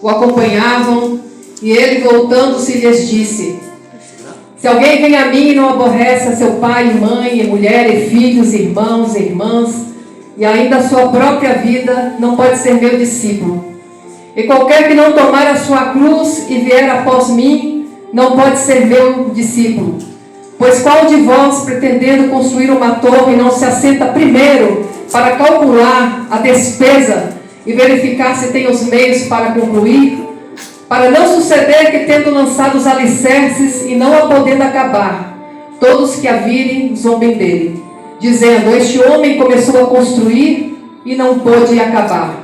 o acompanhavam, e ele, voltando-se, lhes disse: se alguém vem a mim e não aborrece a seu pai, mãe, e mulher, e filhos, irmãos e irmãs, e ainda a sua própria vida, não pode ser meu discípulo. E qualquer que não tomar a sua cruz e vier após mim, não pode ser meu discípulo. Pois qual de vós, pretendendo construir uma torre, não se assenta primeiro para calcular a despesa e verificar se tem os meios para concluir? Para não suceder que, tendo lançado os alicerces e não a podendo acabar, todos que a virem zombem dele, dizendo: este homem começou a construir e não pôde acabar.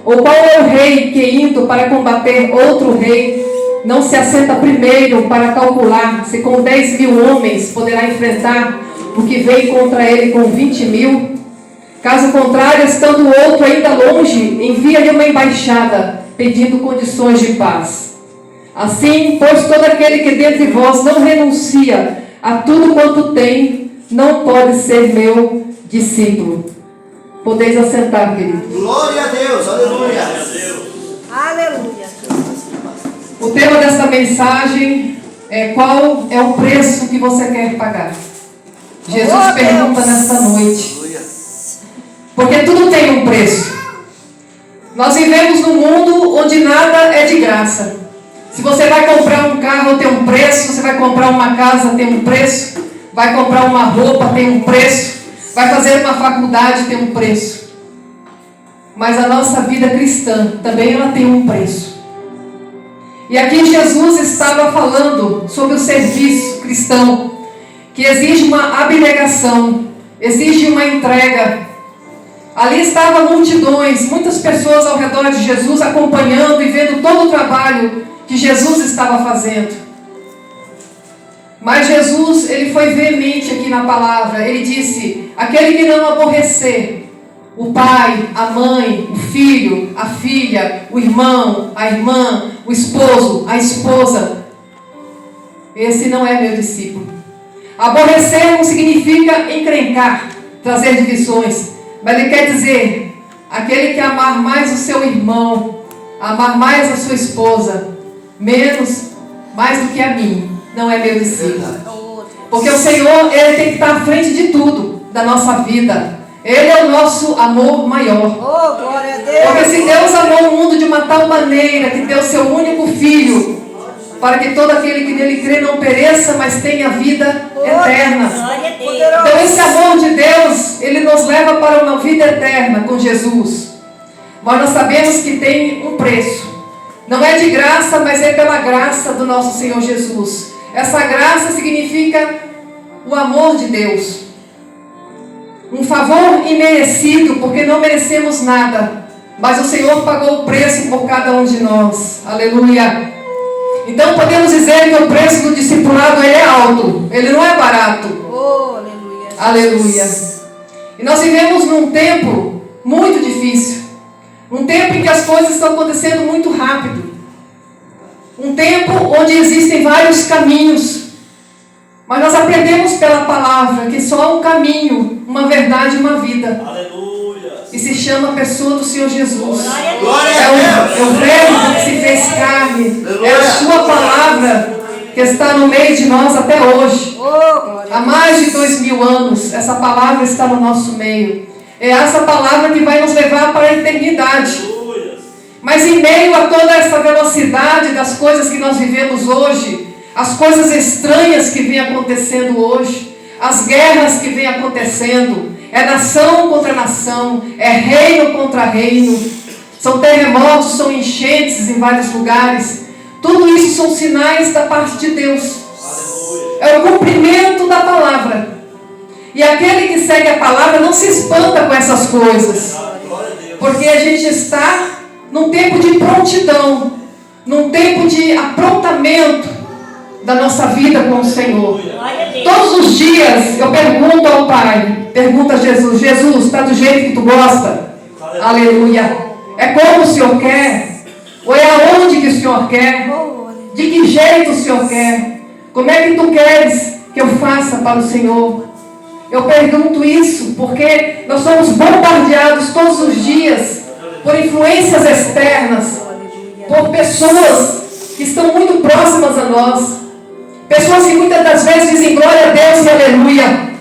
Ou qual é o rei que, indo para combater outro rei, não se assenta primeiro para calcular se com 10.000 homens poderá enfrentar o que vem contra ele com 20.000? Caso contrário, estando o outro ainda longe, envia-lhe uma embaixada, pedindo condições de paz. Assim, pois, todo aquele que dentre vós não renuncia a tudo quanto tem, não pode ser meu discípulo. Podeis assentar, querido. Glória a Deus, aleluia. Aleluia. O tema desta mensagem é: qual é o preço que você quer pagar? Jesus pergunta nesta noite. Porque tudo tem um preço. Nós vivemos num mundo onde nada é de graça. Se você vai comprar um carro, tem um preço. Você vai comprar uma casa, tem um preço. Vai comprar uma roupa, tem um preço. Vai fazer uma faculdade, tem um preço. Mas a nossa vida cristã também ela tem um preço. E aqui Jesus estava falando sobre o serviço cristão, que exige uma abnegação, exige uma entrega. Ali estavam multidões, muitas pessoas ao redor de Jesus, acompanhando e vendo todo o trabalho que Jesus estava fazendo. Mas Jesus, ele foi veemente aqui na palavra. Ele disse: aquele que não aborrecer o pai, a mãe, o filho, a filha, o irmão, a irmã, o esposo, a esposa, esse não é meu discípulo. Aborrecer não significa encrencar, trazer divisões. Mas ele quer dizer, aquele que amar mais o seu irmão, amar mais a sua esposa, mais do que a mim, não é meu discípulo. Porque o Senhor, ele tem que estar à frente de tudo, da nossa vida. Ele é o nosso amor maior. Oh, glória a Deus. Porque se Deus amou o mundo de uma tal maneira, que deu seu único filho, para que todo aquele que nele crê não pereça, mas tenha vida eterna. Então esse amor de Deus, ele nos leva para uma vida eterna com Jesus. Mas nós sabemos que tem um preço. Não é de graça, mas é pela graça do nosso Senhor Jesus. Essa graça significa o amor de Deus. Um favor imerecido, porque não merecemos nada. Mas o Senhor pagou o preço por cada um de nós. Aleluia. Então podemos dizer que o preço do discipulado ele é alto, ele não é barato. Oh, aleluia. Aleluia. E nós vivemos num tempo muito difícil, um tempo em que as coisas estão acontecendo muito rápido, um tempo onde existem vários caminhos, mas nós aprendemos pela palavra que só há um caminho, uma verdade e uma vida. Aleluia. E se chama a pessoa do Senhor Jesus. Glória É a Deus. o Verbo que se fez carne. É a sua palavra que está no meio de nós até hoje. Há mais de 2000 anos, essa palavra está no nosso meio. É essa palavra que vai nos levar para a eternidade. Mas em meio a toda essa velocidade das coisas que nós vivemos hoje, as coisas estranhas que vêm acontecendo hoje, as guerras que vêm acontecendo, é nação contra nação, é reino contra reino, são terremotos, são enchentes em vários lugares. Tudo isso são sinais da parte de Deus. É o cumprimento da palavra. E aquele que segue a palavra não se espanta com essas coisas, porque a gente está num tempo de prontidão, num tempo de aprontamento da nossa vida com o Senhor. Todos os dias eu pergunto ao Pai, pergunto a Jesus: Jesus, está do jeito que tu gosta? Aleluia. É como o Senhor quer? Ou é aonde que o Senhor quer? De que jeito o Senhor quer? Como é que tu queres que eu faça para o Senhor? Eu pergunto isso porque nós somos bombardeados todos os dias por influências externas, por pessoas que estão muito próximas a nós. Pessoas que muitas das vezes dizem glória a Deus e aleluia.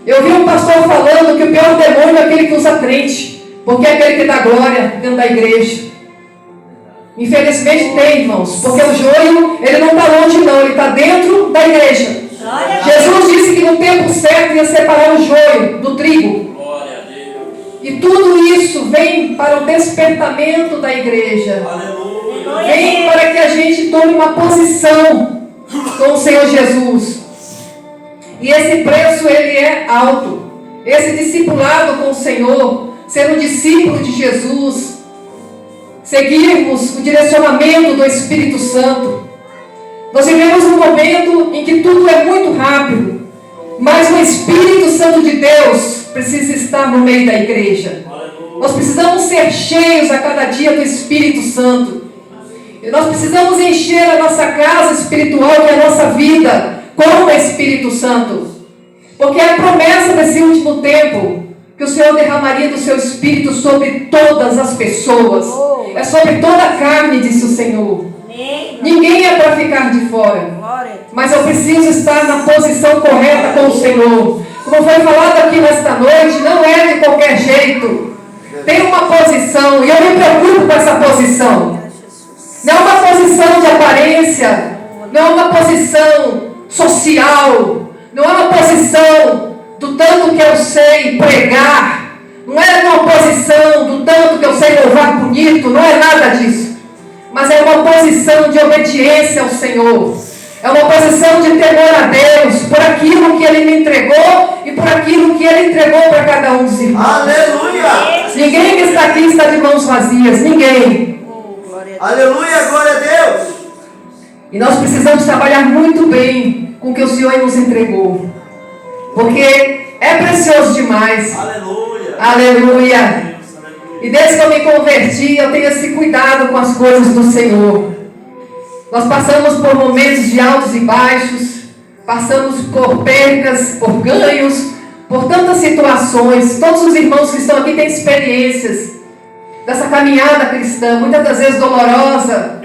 Eu vi um pastor falando que o pior demônio é aquele que usa crente, porque é aquele que dá glória dentro da igreja. Infelizmente tem, irmãos, porque o joio, ele não está longe não, ele está dentro da igreja. Jesus disse que no tempo certo ia separar o joio do trigo. Glória a Deus. E tudo isso vem para o despertamento da igreja. Aleluia. Vem para que a gente tome uma posição com o Senhor Jesus. E esse preço, ele é alto. Esse discipulado com o Senhor, ser um discípulo de Jesus, seguirmos o direcionamento do Espírito Santo. Nós vivemos um momento em que tudo é muito rápido, mas o Espírito Santo de Deus precisa estar no meio da igreja. Nós precisamos ser cheios a cada dia do Espírito Santo. E nós precisamos encher a nossa casa espiritual e a nossa vida com o Espírito Santo. Porque é a promessa desse último tempo que o Senhor derramaria do seu Espírito sobre todas as pessoas. É sobre toda a carne, disse o Senhor. Ninguém é para ficar de fora. Mas eu preciso estar na posição correta com o Senhor. Como foi falado aqui nesta noite, não é de qualquer jeito. Tem uma posição, e eu me preocupo com essa posição. Não é uma posição de aparência, não é uma posição social, não é uma posição do tanto que eu sei pregar, não é uma posição do tanto que eu sei louvar bonito, não é nada disso. Mas é uma posição de obediência ao Senhor. É uma posição de temor a Deus por aquilo que Ele me entregou e por aquilo que Ele entregou para cada um dos irmãos. Aleluia. Ninguém que está aqui está de mãos vazias, ninguém. Aleluia, glória a Deus. E nós precisamos trabalhar muito bem com o que o Senhor nos entregou. Porque é precioso demais. Aleluia. Aleluia. E desde que eu me converti, eu tenho esse cuidado com as coisas do Senhor. Nós passamos por momentos de altos e baixos, passamos por percas, por ganhos, por tantas situações. Todos os irmãos que estão aqui têm experiências dessa caminhada cristã, muitas das vezes dolorosa,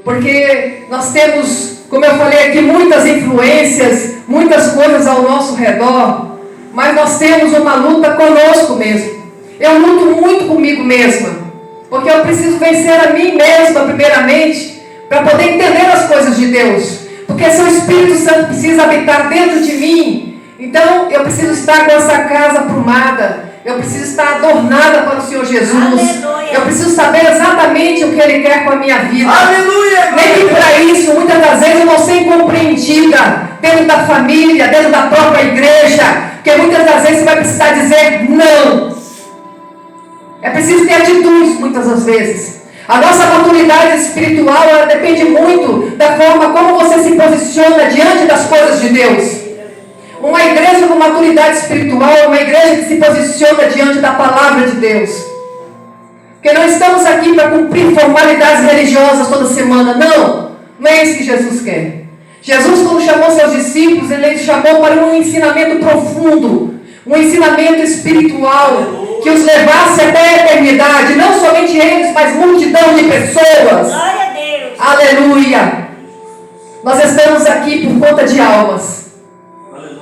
porque nós temos, como eu falei aqui, muitas influências, muitas coisas ao nosso redor, mas nós temos uma luta conosco mesmo. Eu luto muito comigo mesma, porque eu preciso vencer a mim mesma primeiramente, para poder entender as coisas de Deus, porque se o Espírito Santo precisa habitar dentro de mim, então eu preciso estar com essa casa aprumada, eu preciso estar adornada para o Senhor Jesus. Aleluia. Eu preciso saber exatamente o que Ele quer com a minha vida. Aleluia. Nem que para isso, muitas das vezes eu não sei compreendida dentro da família, dentro da própria igreja, porque muitas das vezes você vai precisar dizer não. É preciso ter atitudes muitas das vezes. A nossa maturidade espiritual, ela depende muito da forma como você se posiciona diante das coisas de Deus. Uma igreja com maturidade espiritual é uma igreja que se posiciona diante da palavra de Deus. Porque não estamos aqui para cumprir formalidades religiosas toda semana. Não, não é isso que Jesus quer. Jesus, quando chamou seus discípulos, Ele chamou para um ensinamento profundo, um ensinamento espiritual, que os levasse até a eternidade, não somente eles, mas multidão de pessoas. Glória a Deus. Aleluia. Nós estamos aqui por conta de almas.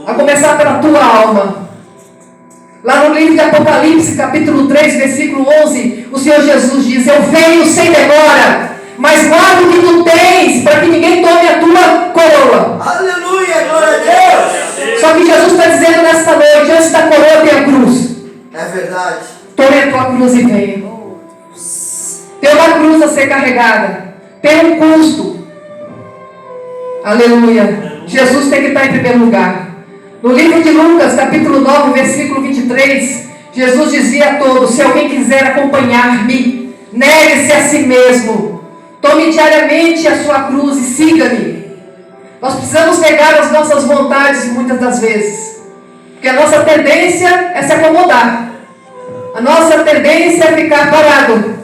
A começar pela tua alma. Lá no livro de Apocalipse, capítulo 3, versículo 11, o Senhor Jesus diz: eu venho sem demora, mas guarda o que tu tens, para que ninguém tome a tua coroa. Aleluia, glória a Deus. Só que Jesus está dizendo nesta noite: antes da coroa tem a cruz. É verdade. Tome a tua cruz e venha. Tem uma cruz a ser carregada. Tem um custo. Aleluia. Jesus tem que estar em primeiro lugar. No livro de Lucas, capítulo 9, versículo 23, Jesus dizia a todos: se alguém quiser acompanhar-me, negue-se a si mesmo. Tome diariamente a sua cruz e siga-me. Nós precisamos negar as nossas vontades muitas das vezes. Porque a nossa tendência é se acomodar. A nossa tendência é ficar parado.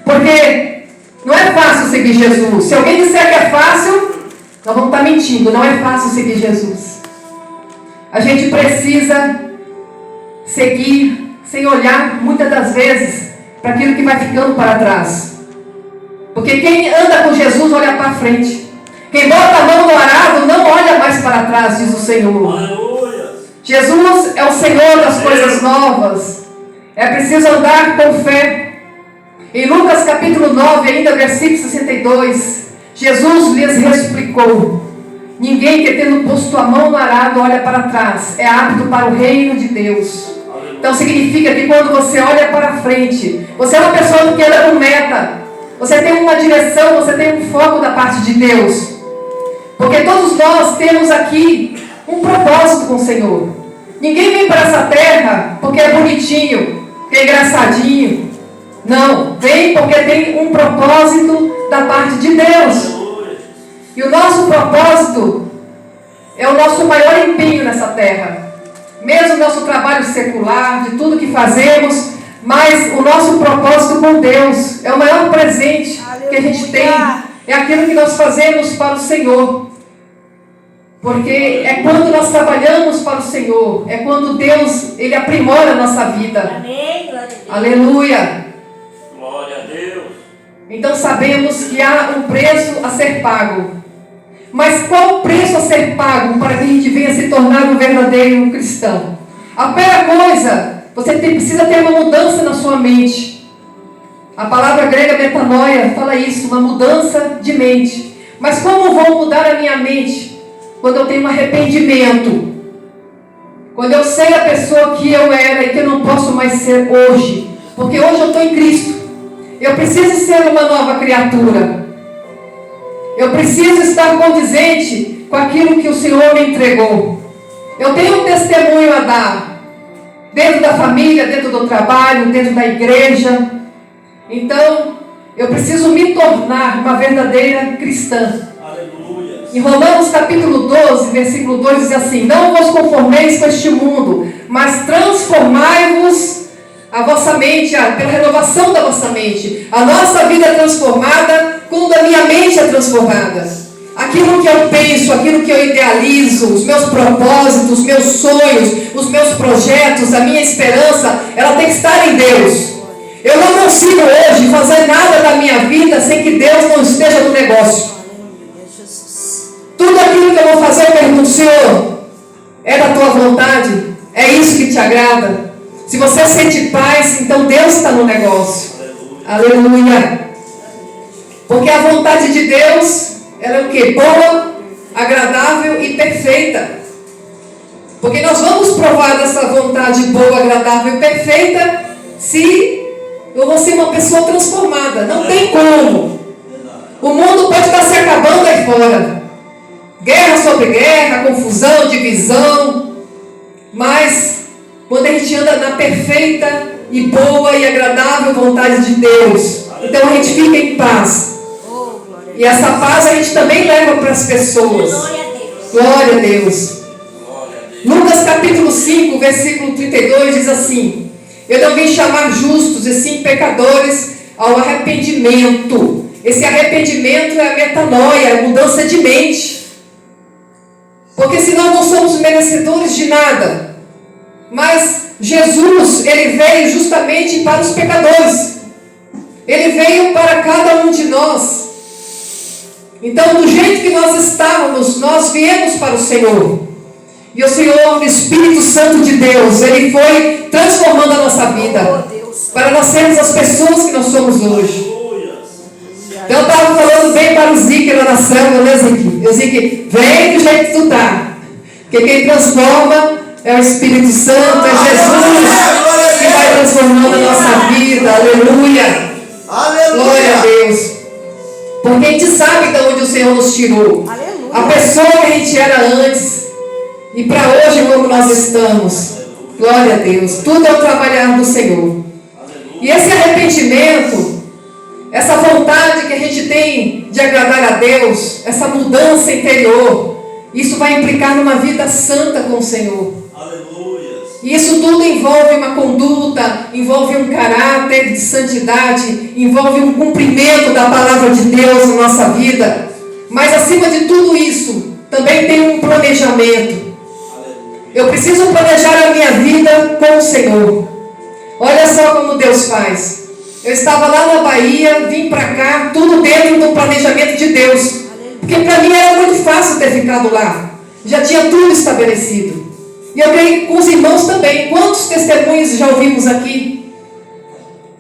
Porque não é fácil seguir Jesus. Se alguém disser que é fácil, nós vamos estar mentindo. Não é fácil seguir Jesus. A gente precisa seguir sem olhar muitas das vezes para aquilo que vai ficando para trás. Porque quem anda com Jesus olha para frente. Quem bota a mão no arado não olha mais para trás, diz o Senhor. Aleluia. Jesus é o Senhor das coisas novas. É preciso andar com fé. Em Lucas capítulo 9, ainda versículo 62, Jesus lhes explicou: ninguém que tendo posto a mão no arado olha para trás é apto para o reino de Deus. Então significa que quando você olha para frente, você é uma pessoa que anda com meta. Você tem uma direção, você tem um foco da parte de Deus. Porque todos nós temos aqui um propósito com o Senhor. Ninguém vem para essa terra porque é bonitinho, porque é engraçadinho. Não, vem porque tem um propósito da parte de Deus. E o nosso propósito é o nosso maior empenho nessa terra. Mesmo o nosso trabalho secular, de tudo que fazemos, mas o nosso propósito com Deus é o maior presente que a gente tem. É aquilo que nós fazemos para o Senhor. Porque é quando nós trabalhamos para o Senhor, é quando Deus, Ele aprimora a nossa vida. Amém. Glória a Deus. Aleluia. Glória a Deus. Então sabemos que há um preço a ser pago. Mas qual o preço a ser pago para que a gente venha se tornar um verdadeiro cristão? A primeira coisa, você precisa ter uma mudança na sua mente. A palavra grega metanoia fala isso, uma mudança de mente. Mas como vou mudar a minha mente? Quando eu tenho um arrependimento. Quando eu sei a pessoa que eu era e que eu não posso mais ser hoje. Porque hoje eu estou em Cristo. Eu preciso ser uma nova criatura. Eu preciso estar condizente com aquilo que o Senhor me entregou. Eu tenho um testemunho a dar. Dentro da família, dentro do trabalho, dentro da igreja. Então, eu preciso me tornar uma verdadeira cristã. Aleluia. Em Romanos capítulo 12, versículo 2 diz assim: não vos conformeis com este mundo, mas transformai-vos a vossa mente, pela renovação da vossa mente. A nossa vida é transformada quando a minha mente é transformada. Aquilo que eu penso, aquilo que eu idealizo, os meus propósitos, os meus sonhos, os meus projetos, a minha esperança, ela tem que estar em Deus. Eu não consigo hoje fazer nada da minha vida sem que Deus não esteja no negócio. Tudo aquilo que eu vou fazer, eu pergunto: Senhor, é da tua vontade? É isso que te agrada? Se você sente paz, então Deus está no negócio. Aleluia. Porque a vontade de Deus, ela é o quê? Boa, agradável e perfeita. Porque nós vamos provar dessa vontade boa, agradável e perfeita se eu vou ser uma pessoa transformada. Não tem como. O mundo pode estar se acabando aí fora. Guerra sobre guerra, confusão, divisão. Mas quando a gente anda na perfeita e boa e agradável vontade de Deus, então a gente fica em paz. E essa paz a gente também leva para as pessoas. Glória a Deus. Lucas capítulo 5, versículo 32 diz assim: eu não vim chamar justos, e sim pecadores ao arrependimento. Esse arrependimento é a metanoia, a mudança de mente. Porque senão não somos merecedores de nada. Mas Jesus, Ele veio justamente para os pecadores. Ele veio para cada um de nós. Então, do jeito que nós estávamos, nós viemos para o Senhor. E o Senhor, o Espírito Santo de Deus, Ele foi transformando a nossa vida. Para nós sermos as pessoas que nós somos hoje. Então, eu estava falando bem para o Zique lá na célula, né, Zique? Zique, vem do jeito que tu está. Porque quem transforma é o Espírito Santo, é Jesus que vai transformando a nossa vida. Aleluia. Aleluia. Glória a Deus. Porque a gente sabe de onde o Senhor nos tirou. Aleluia. A pessoa que a gente era antes e para hoje como nós estamos. Glória a Deus. Tudo é o trabalhar do Senhor. E esse arrependimento, essa vontade que a gente tem de agradar a Deus, essa mudança interior, isso vai implicar numa vida santa com o Senhor. E isso tudo envolve uma conduta, envolve um caráter de santidade, envolve um cumprimento da palavra de Deus na nossa vida. Mas acima de tudo isso, também tem um planejamento. Eu preciso planejar a minha vida com o Senhor. Olha só como Deus faz. Eu estava lá na Bahia, vim para cá, tudo dentro do planejamento de Deus. Porque para mim era muito fácil ter ficado lá. Já tinha tudo estabelecido. E eu creio com os irmãos também. Quantos testemunhos já ouvimos aqui?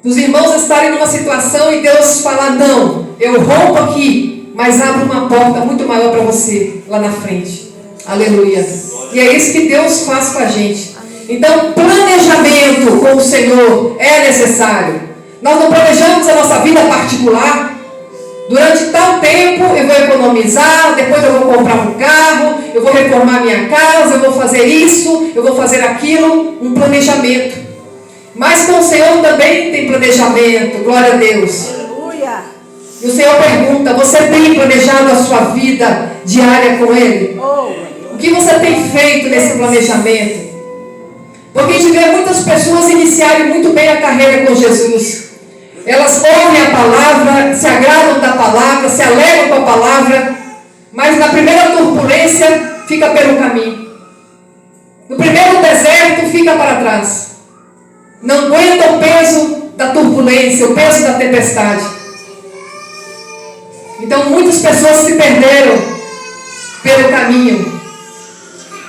Dos irmãos estarem numa situação e Deus falar, não, eu rompo aqui, mas abro uma porta muito maior para você lá na frente. Aleluia. E é isso que Deus faz com a gente. Então, planejamento com o Senhor é necessário. Nós não planejamos a nossa vida particular. Durante tal tempo eu vou economizar, depois eu vou comprar um carro, eu vou reformar minha casa, eu vou fazer isso, eu vou fazer aquilo. Um planejamento. Mas com o Senhor também tem planejamento. Glória a Deus. Aleluia. E o Senhor pergunta, você tem planejado a sua vida diária com Ele? O que você tem feito nesse planejamento? Porque a gente vê muitas pessoas iniciarem muito bem a carreira com Jesus. Elas ouvem a palavra, se agradam da palavra, se alegram com a palavra, mas na primeira turbulência fica pelo caminho. No primeiro deserto fica para trás. Não aguenta o peso da turbulência, o peso da tempestade. Então muitas pessoas se perderam pelo caminho.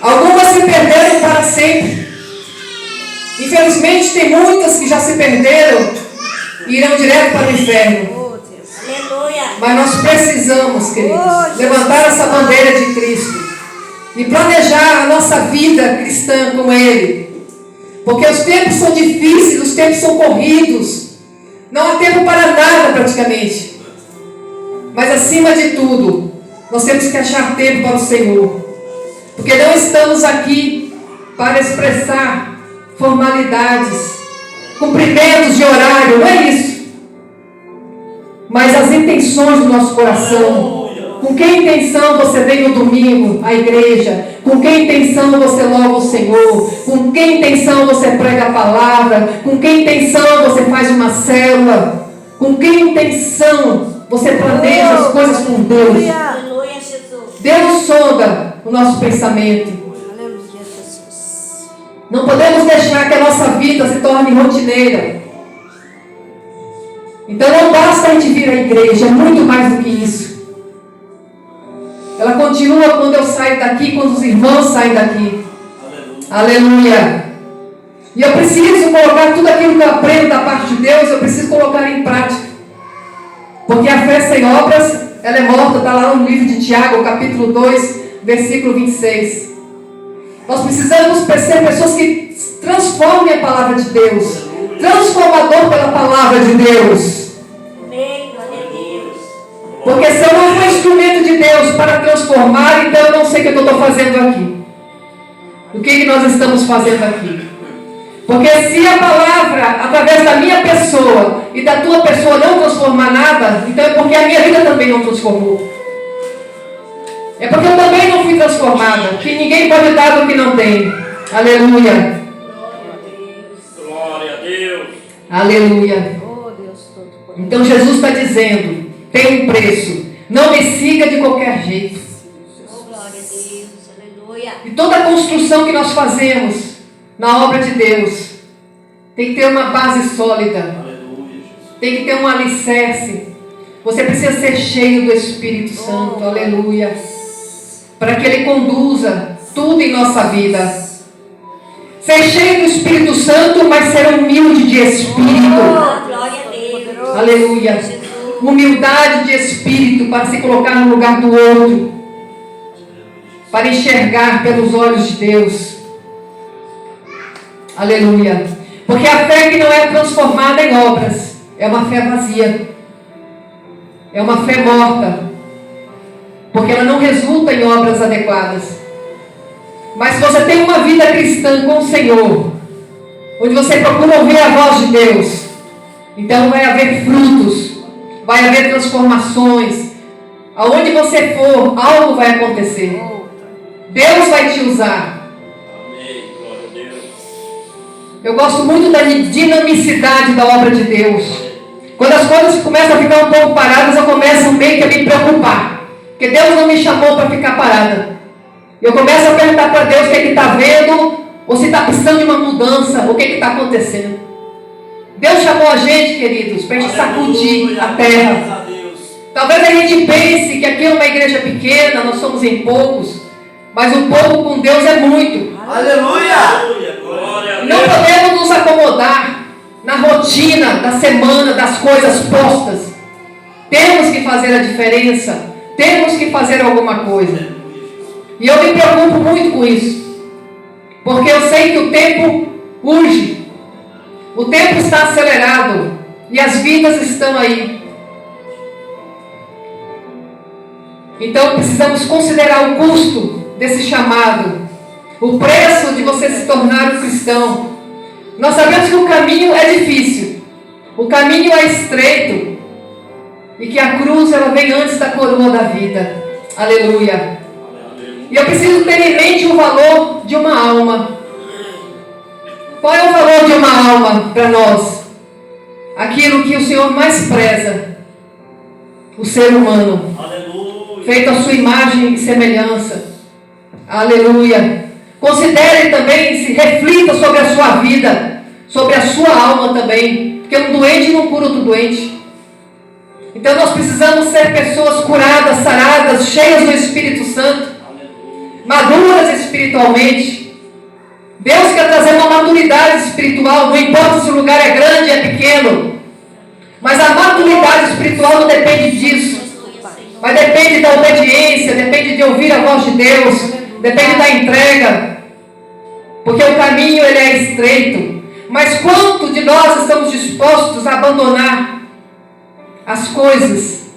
Algumas se perderam para sempre. Infelizmente tem muitas que já se perderam e irão direto para o inferno. Aleluia. Mas nós precisamos, queridos, levantar essa bandeira de Cristo e planejar a nossa vida cristã com Ele. Porque os tempos são difíceis, os tempos são corridos. Não há tempo para nada praticamente. Mas acima de tudo, nós temos que achar tempo para o Senhor. Porque não estamos aqui para expressar formalidades, cumprimentos de horário, não é isso. Mas as intenções do nosso coração. Com que intenção você vem no domingo à igreja? Com que intenção você louva o Senhor? Com que intenção você prega a palavra? Com que intenção você faz uma célula? Com que intenção você planeja as coisas com Deus? Aleluia, Jesus. Deus sonda o nosso pensamento. Aleluia, Jesus. Não podemos deixar que a nossa vida se torne rotineira. Então não basta a gente vir à igreja, é muito mais do que isso. Ela continua quando eu saio daqui, quando os irmãos saem daqui. Aleluia. E eu preciso colocar tudo aquilo que eu aprendo da parte de Deus, eu preciso colocar em prática. Porque a fé sem obras, ela é morta, está lá no livro de Tiago, capítulo 2, versículo 26. Nós precisamos ser pessoas que transformem a palavra de Deus. Transformador pela palavra de Deus. Porque se eu não for instrumento de Deus para transformar, então eu não sei o que eu estou fazendo aqui. O que nós estamos fazendo aqui? Porque se a palavra, através da minha pessoa e da tua pessoa não transformar nada, então é porque a minha vida também não transformou. É porque eu também não fui transformada. Que ninguém pode dar do que não tem. Aleluia. Glória a Deus. Aleluia. Oh, Deus todo. Então Jesus está dizendo, tem um preço. Não me siga de qualquer jeito. Oh, glória a Deus. Aleluia. E toda a construção que nós fazemos na obra de Deus tem que ter uma base sólida. Aleluia, Jesus. Tem que ter um alicerce. Você precisa ser cheio do Espírito Santo. Aleluia. Para que Ele conduza tudo em nossa vida. Ser cheio do Espírito Santo, mas ser humilde de espírito. Glória a Deus. Aleluia. Humildade de espírito para se colocar no lugar do outro. Para enxergar pelos olhos de Deus. Aleluia. Porque a fé que não é transformada em obras é uma fé vazia. É uma fé morta. Porque ela não resulta em obras adequadas. Mas se você tem uma vida cristã com o Senhor, onde você procura ouvir a voz de Deus, então vai haver frutos, vai haver transformações. Aonde você for, algo vai acontecer. Deus vai te usar. Amém. Glória a Deus. Eu gosto muito da dinamicidade da obra de Deus. Quando as coisas começam a ficar um pouco paradas, eu começo meio que a me preocupar. Porque Deus não me chamou para ficar parada. Eu começo a perguntar para Deus o que Ele está vendo, ou se está precisando de uma mudança, o que está acontecendo. Deus chamou a gente, queridos, para a gente sacudir a terra. Graças a Deus. Talvez a gente pense que aqui é uma igreja pequena, nós somos em poucos, mas o pouco com Deus é muito. Aleluia! Aleluia. Glória a Não Deus. podemos nos acomodar na rotina da semana, das coisas postas. Temos que fazer a diferença, temos que fazer alguma coisa. E eu me preocupo muito com isso, porque eu sei que o tempo urge, o tempo está acelerado e as vidas estão aí. Então precisamos considerar o custo desse chamado, o preço de você se tornar um cristão. Nós sabemos que o caminho é difícil, o caminho é estreito e que a cruz ela vem antes da coroa da vida. Aleluia. E eu preciso ter em mente o valor de uma alma. Qual é o valor de uma alma para nós? Aquilo que o Senhor mais preza, o ser humano, Aleluia. feito à sua imagem e semelhança. Aleluia. Considere também, se reflita sobre a sua vida, sobre a sua alma também, porque um doente não cura outro doente. Então nós precisamos ser pessoas curadas, saradas, cheias do Espírito Santo, maduras espiritualmente. Deus quer trazer uma maturidade espiritual, não importa se o lugar é grande ou é pequeno, mas a maturidade espiritual não depende disso, mas depende da obediência, depende de ouvir a voz de Deus, depende da entrega, porque o caminho ele é estreito. Mas quanto de nós estamos dispostos a abandonar as coisas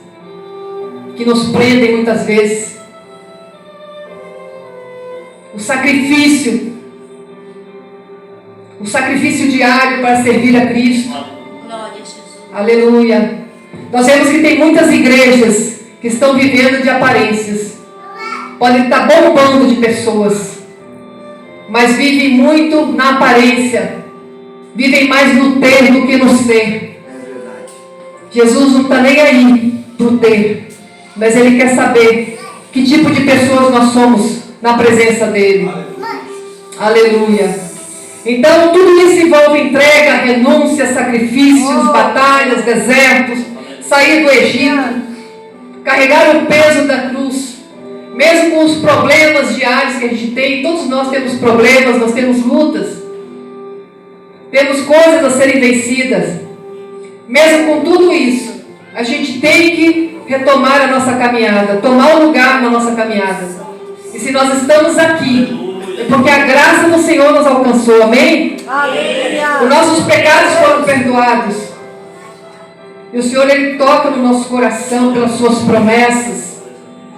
que nos prendem muitas vezes? O sacrifício diário para servir a Cristo. Glória a Jesus. Aleluia. Nós vemos que tem muitas igrejas que estão vivendo de aparências. Podem estar bombando de pessoas, mas vivem muito na aparência. Vivem mais no ter do que no ser. É verdade. Jesus não está nem aí para o ter, mas Ele quer saber que tipo de pessoas nós somos na presença dEle. Aleluia. Então tudo isso envolve entrega, renúncia, sacrifícios, batalhas, desertos, sair do Egito, carregar o peso da cruz, mesmo com os problemas diários que a gente tem. Todos nós temos problemas, nós temos lutas, temos coisas a serem vencidas. Mesmo com tudo isso, a gente tem que retomar a nossa caminhada, tomar o lugar na nossa caminhada. E se nós estamos aqui, é porque a graça do Senhor nos alcançou, amém? Aleluia. Os nossos pecados foram perdoados. E o Senhor, Ele toca no nosso coração pelas suas promessas.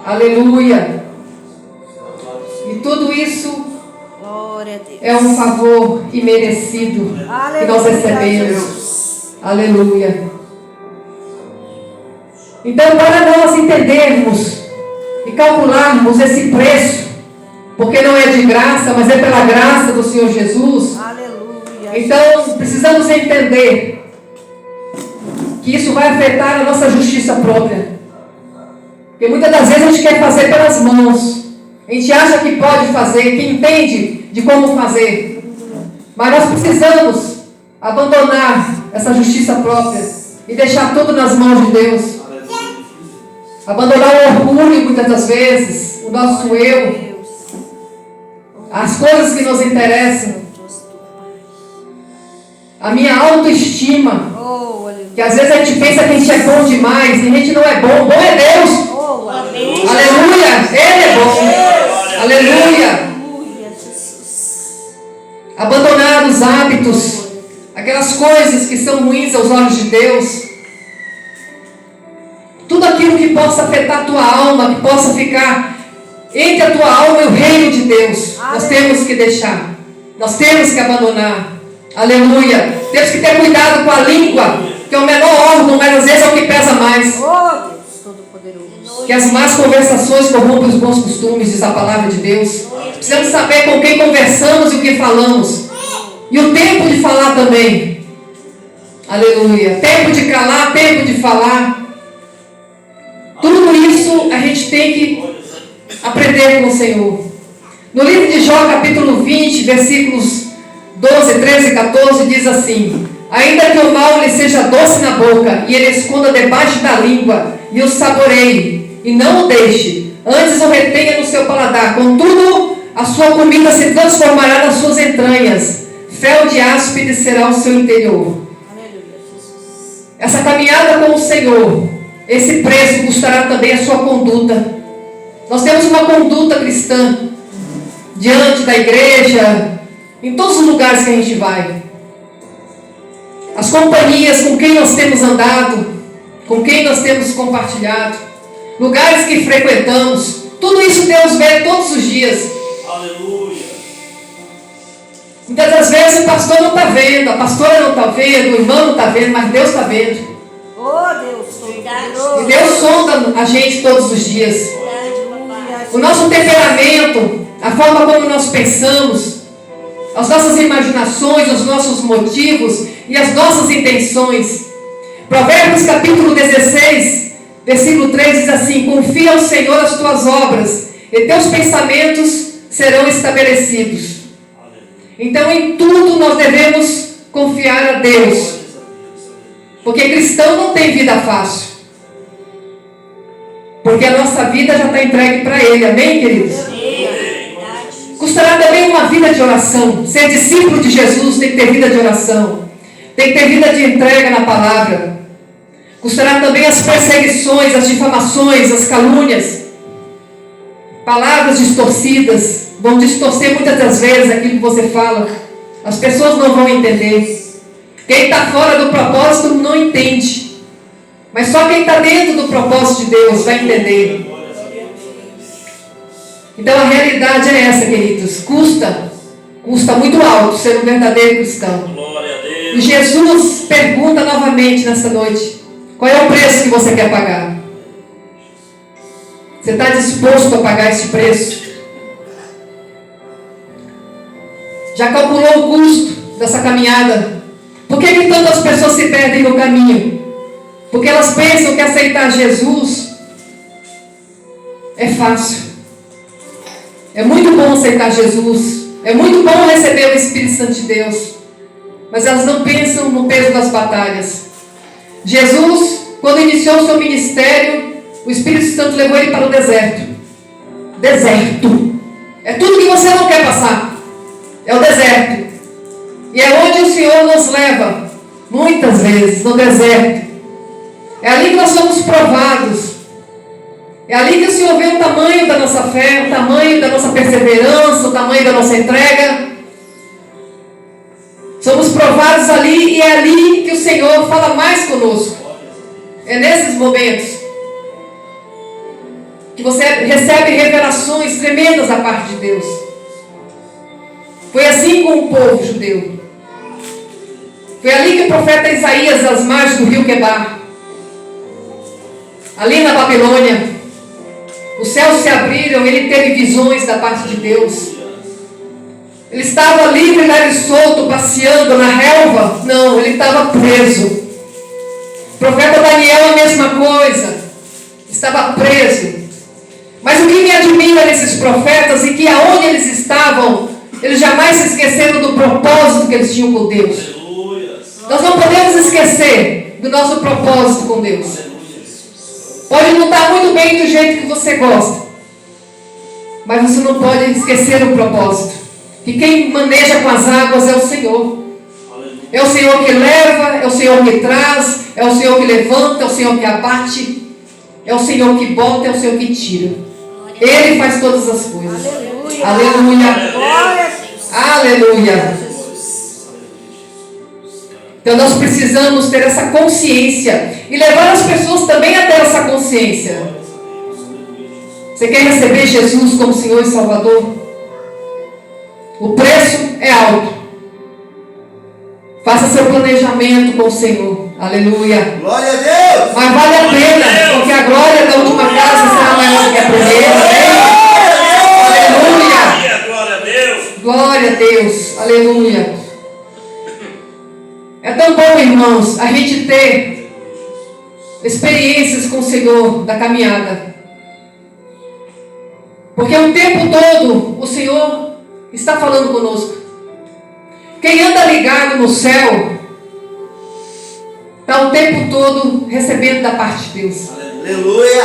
Aleluia. E tudo isso Glória a Deus. é um favor imerecido que nós recebemos. Aleluia. Então, para nós entendermos e calcularmos esse preço, porque não é de graça, mas é pela graça do Senhor Jesus. Aleluia. Então, precisamos entender que isso vai afetar a nossa justiça própria. Porque muitas das vezes a gente quer fazer pelas mãos. A gente acha que pode fazer, que entende de como fazer. Mas nós precisamos abandonar essa justiça própria e deixar tudo nas mãos de Deus. Abandonar o orgulho muitas das vezes, o nosso eu, as coisas que nos interessam, a minha autoestima, Oh, aleluia. que às vezes a gente pensa que a gente é bom demais e a gente não é bom. Bom é Deus. Oh, amém. Aleluia. Ele é bom. Aleluia. Aleluia, Jesus. Abandonar os hábitos, aquelas coisas que são ruins aos olhos de Deus. Tudo aquilo que possa afetar a tua alma, que possa ficar entre a tua alma e o reino de Deus, nós temos que deixar, nós temos que abandonar. Aleluia. Temos que ter cuidado com a língua, que é o menor órgão, mas às vezes é o que pesa mais. Oh, Deus Todo-Poderoso. Que as más conversações corrompem os bons costumes, diz a palavra de Deus. Precisamos saber com quem conversamos e o que falamos. E o tempo de falar também. Aleluia. Tempo de calar, tempo de falar. Tudo isso a gente tem que aprender com o Senhor. No livro de Jó, capítulo 20, versículos 12, 13 e 14, diz assim: Ainda que o mal lhe seja doce na boca, e ele esconda debaixo da língua, e o saboreie, e não o deixe, antes o retenha no seu paladar. Contudo, a sua comida se transformará nas suas entranhas, fel de áspide será o seu interior. Essa caminhada com o Senhor, esse preço custará também a sua conduta. Nós temos uma conduta cristã, diante da igreja, em todos os lugares que a gente vai. As companhias com quem nós temos andado, com quem nós temos compartilhado, lugares que frequentamos, tudo isso Deus vê todos os dias. Aleluia. Muitas das vezes o pastor não está vendo, a pastora não está vendo, o irmão não está vendo, mas Deus está vendo. Oh, Deus, verdade. E Deus sonda a gente todos os dias. O nosso temperamento, a forma como nós pensamos, as nossas imaginações, os nossos motivos e as nossas intenções. Provérbios capítulo 16, versículo 3 diz assim: confia ao Senhor as tuas obras, e teus pensamentos serão estabelecidos. Então em tudo nós devemos confiar a Deus, porque cristão não tem vida fácil, porque a nossa vida já está entregue para Ele, amém, queridos? Custará também uma vida de oração. Ser discípulo de Jesus tem que ter vida de oração, tem que ter vida de entrega na palavra. Custará também as perseguições, as difamações, as calúnias, palavras distorcidas, vão distorcer muitas das vezes aquilo que você fala. As pessoas não vão entender. Quem está fora do propósito não entende, mas só quem está dentro do propósito de Deus vai entender. Então a realidade é essa, queridos. Custa muito alto ser um verdadeiro cristão. E Jesus pergunta novamente nessa noite: qual é o preço que você quer pagar? Você está disposto a pagar esse preço? Já calculou o custo dessa caminhada? Por que tantas pessoas se perdem no caminho? Porque elas pensam que aceitar Jesus é fácil. É muito bom aceitar Jesus, é muito bom receber o Espírito Santo de Deus, mas elas não pensam no peso das batalhas. Jesus, quando iniciou o seu ministério, o Espírito Santo levou ele para o deserto. Deserto é tudo que você não quer passar, é o deserto. E é onde o Senhor nos leva, muitas vezes, no deserto. É ali que nós somos provados. É ali que o Senhor vê o tamanho da nossa fé, o tamanho da nossa perseverança, o tamanho da nossa entrega. Somos provados ali, e é ali que o Senhor fala mais conosco. É nesses momentos que você recebe revelações tremendas da parte de Deus. Foi assim com o povo judeu. Foi ali que o profeta Isaías, às margens do rio Quebar, ali na Babilônia, os céus se abriram, ele teve visões da parte de Deus. Ele estava livre, leve e solto, passeando na relva? Não, ele estava preso. O profeta Daniel, a mesma coisa, estava preso. Mas o que me admira nesses profetas é que aonde eles estavam, eles jamais se esqueceram do propósito que eles tinham com Deus. Nós não podemos esquecer do nosso propósito com Deus. Pode não estar muito bem do jeito que você gosta, mas você não pode esquecer o propósito. Que quem maneja com as águas é o Senhor. É o Senhor que leva, é o Senhor que traz, é o Senhor que levanta, é o Senhor que abate, é o Senhor que bota, é o Senhor que tira. Ele faz todas as coisas. Aleluia. Aleluia. Aleluia. Então nós precisamos ter essa consciência e levar as pessoas também a ter essa consciência. Você quer receber Jesus como Senhor e Salvador? O preço é alto. Faça seu planejamento com o Senhor. Aleluia. Glória a Deus. Mas vale a pena, porque a glória da última casa será maior do que a primeira. Aleluia. Glória a Deus. Glória a Deus. Aleluia. É tão bom, irmãos, a gente ter experiências com o Senhor da caminhada. Porque o tempo todo o Senhor está falando conosco. Quem anda ligado no céu está o tempo todo recebendo da parte de Deus. Aleluia.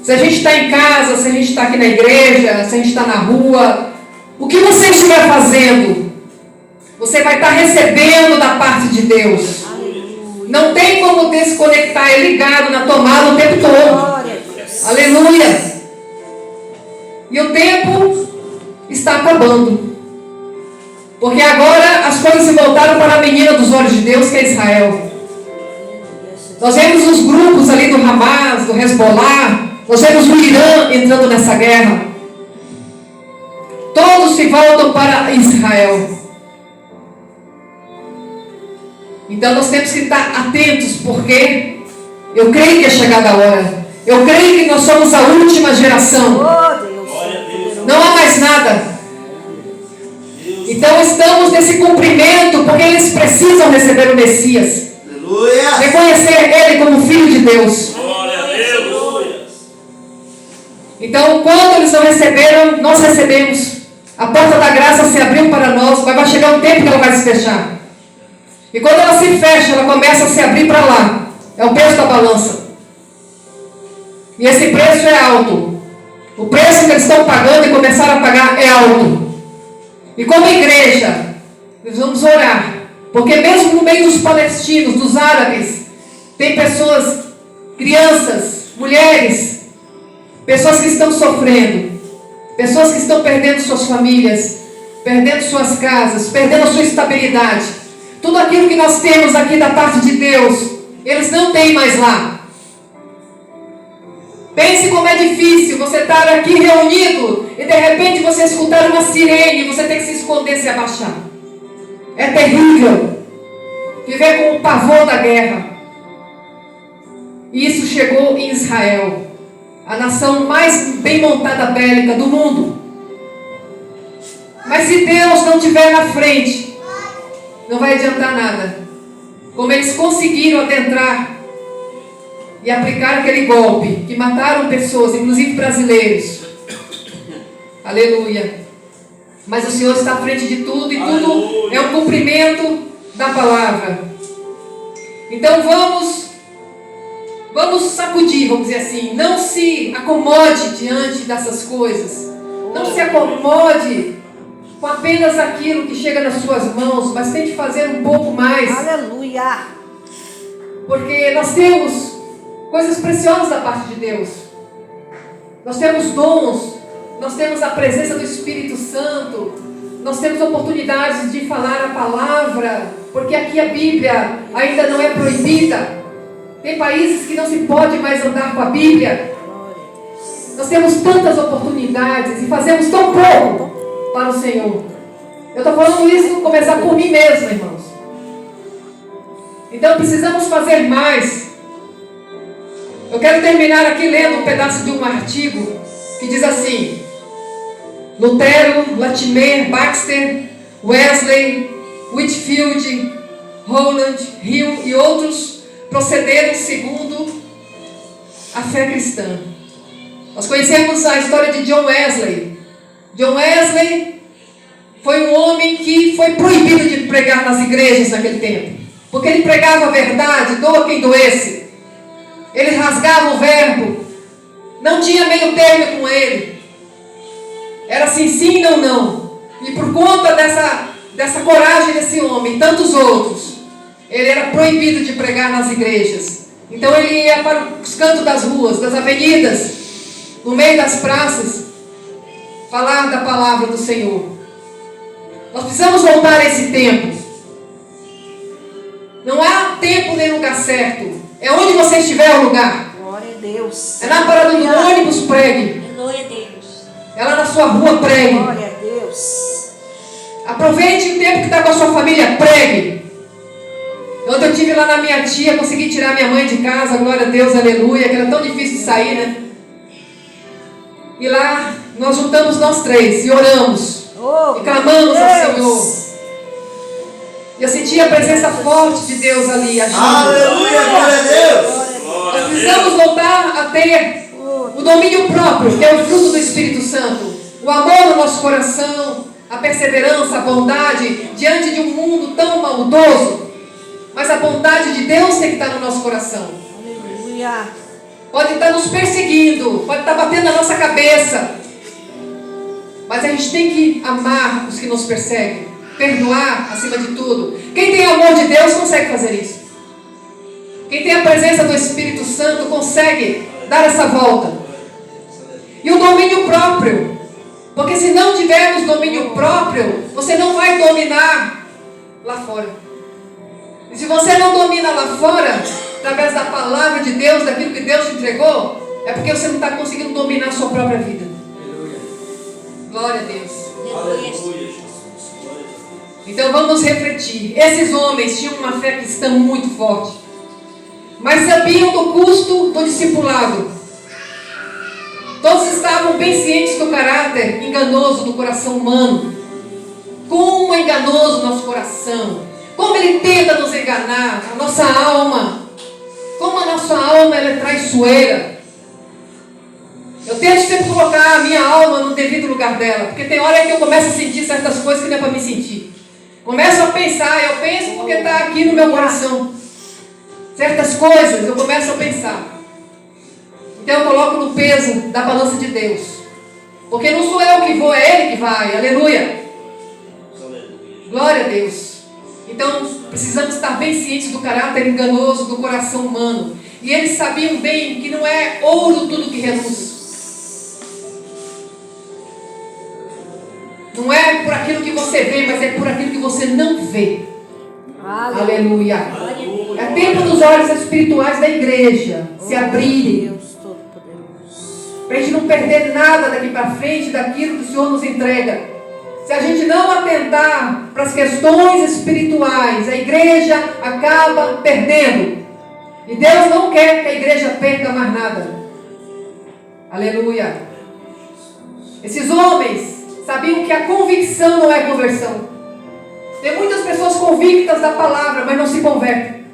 Se a gente está em casa, se a gente está aqui na igreja, se a gente está na rua, o que você estiver fazendo, você vai estar recebendo da parte de Deus. Não tem como desconectar, é ligado na tomada o tempo todo. Aleluia. E o tempo está acabando. Porque agora as coisas se voltaram para a menina dos olhos de Deus, que é Israel. Nós vemos os grupos ali do Hamas, do Hezbollah, nós vemos o Irã entrando nessa guerra. Todos se voltam para Israel. Então nós temos que estar atentos, porque eu creio que é chegada a hora. Eu creio que nós somos a última geração. Não há mais nada. Então estamos nesse cumprimento, porque eles precisam receber o Messias. Aleluia. Reconhecer Ele como Filho de Deus. Glória a Deus. Então, quando eles não receberam, nós recebemos. A porta da graça se abriu para nós, mas vai chegar um tempo que ela vai se fechar. E quando ela se fecha, ela começa a se abrir para lá. É o peso da balança. E esse preço é alto. O preço que eles estão pagando e começaram a pagar é alto. E como igreja, nós vamos orar. Porque mesmo no meio dos palestinos, dos árabes, tem pessoas, crianças, mulheres, pessoas que estão sofrendo, pessoas que estão perdendo suas famílias, perdendo suas casas, perdendo a sua estabilidade. Tudo aquilo que nós temos aqui da parte de Deus, eles não têm mais lá. Pense como é difícil você estar aqui reunido e de repente você escutar uma sirene e você tem que se esconder, se abaixar. É terrível viver com o pavor da guerra. E isso chegou em Israel, a nação mais bem montada bélica do mundo. Mas se Deus não estiver na frente, não vai adiantar nada. Como eles conseguiram adentrar e aplicar aquele golpe, que mataram pessoas, inclusive brasileiros. Aleluia. Mas o Senhor está à frente de tudo, e tudo é um cumprimento da palavra. Então vamos sacudir, vamos dizer assim. Não se acomode diante dessas coisas. Não se acomode com apenas aquilo que chega nas suas mãos, mas tente fazer um pouco mais. Aleluia. Porque nós temos coisas preciosas da parte de Deus. Nós temos dons, nós temos a presença do Espírito Santo, nós temos oportunidades de falar a palavra, porque aqui a Bíblia ainda não é proibida. Tem países que não se pode mais andar com a Bíblia. Nós temos tantas oportunidades e fazemos tão pouco para o Senhor. Eu estou falando isso começar por mim mesmo, irmãos. Então precisamos fazer mais. Eu quero terminar aqui lendo um pedaço de um artigo que diz assim: Lutero, Latimer, Baxter, Wesley, Whitefield, Rowland, Hill e outros procederam segundo a fé cristã. Nós conhecemos a história de John Wesley. John Wesley foi um homem que foi proibido de pregar nas igrejas naquele tempo, porque ele pregava a verdade, doa quem doesse. Ele rasgava o verbo, não tinha meio termo com ele. Era assim, sim, não, não. E por conta dessa coragem desse homem e tantos outros, ele era proibido de pregar nas igrejas. Então ele ia para os cantos das ruas, das avenidas, no meio das praças, falar da palavra do Senhor. Nós precisamos voltar a esse tempo. Não há tempo nem lugar certo. É onde você estiver o lugar. Glória a Deus. É na parada do ônibus, pregue. Glória a Deus. É lá na sua rua, pregue. Glória a Deus. Aproveite o tempo que está com a sua família, pregue. Ontem eu estive lá na minha tia, consegui tirar minha mãe de casa, glória a Deus, aleluia, que era tão difícil de sair, né? E lá nós juntamos nós três e oramos. E clamamos ao Senhor. E eu senti a presença forte de Deus ali agindo. Aleluia, glória a Deus. Nós precisamos voltar a ter o domínio próprio, que é o fruto do Espírito Santo. O amor no nosso coração, a perseverança, a bondade, diante de um mundo tão maldoso. Mas a bondade de Deus tem que estar no nosso coração. Aleluia. Pode estar nos perseguindo, pode estar batendo na nossa cabeça. Mas a gente tem que amar os que nos perseguem. Perdoar acima de tudo. Quem tem amor de Deus consegue fazer isso. Quem tem a presença do Espírito Santo consegue dar essa volta. E o domínio próprio. Porque se não tivermos domínio próprio, você não vai dominar lá fora. E se você não domina lá fora, através da palavra de Deus, daquilo que Deus te entregou, é porque você não está conseguindo dominar a sua própria vida. Glória a Deus. Aleluia, Jesus. Então vamos refletir. Esses homens tinham uma fé cristã muito forte, mas sabiam do custo do discipulado. Todos estavam bem cientes do caráter enganoso do coração humano. Como é enganoso o nosso coração. Como ele tenta nos enganar, a nossa alma. Como a nossa alma ela é traiçoeira. Eu tento sempre colocar a minha alma no devido lugar dela. Porque tem hora que eu começo a sentir certas coisas que não é para me sentir. Começo a pensar, eu penso porque está aqui no meu coração. Certas coisas eu começo a pensar. Então eu coloco no peso da balança de Deus. Porque não sou eu que vou, é Ele que vai. Aleluia. Glória a Deus. Então precisamos estar bem cientes do caráter enganoso do coração humano. E eles sabiam bem que não é ouro tudo que reluz. Não é por aquilo que você vê, mas é por aquilo que você não vê. Aleluia. É tempo dos olhos espirituais da igreja se abrirem. Para a gente não perder nada daqui para frente daquilo que o Senhor nos entrega. Se a gente não atentar para as questões espirituais, a igreja acaba perdendo. E Deus não quer que a igreja perca mais nada. Aleluia. Esses homens sabiam que a convicção não é conversão. Tem muitas pessoas convictas da palavra, mas não se convertem.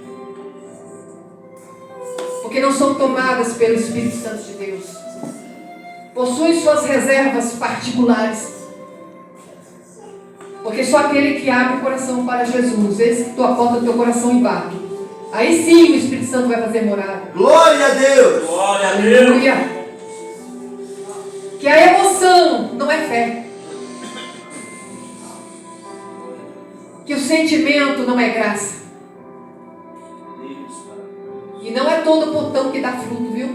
Porque não são tomadas pelo Espírito Santo de Deus. Possuem suas reservas particulares. Porque só aquele que abre o coração para Jesus, esse que tu aponta o teu coração e bate. Aí sim o Espírito Santo vai fazer morada. Glória a Deus. Glória a Deus. Aleluia. Que a emoção não é fé. Que o sentimento não é graça. E não é todo botão que dá fruto, viu?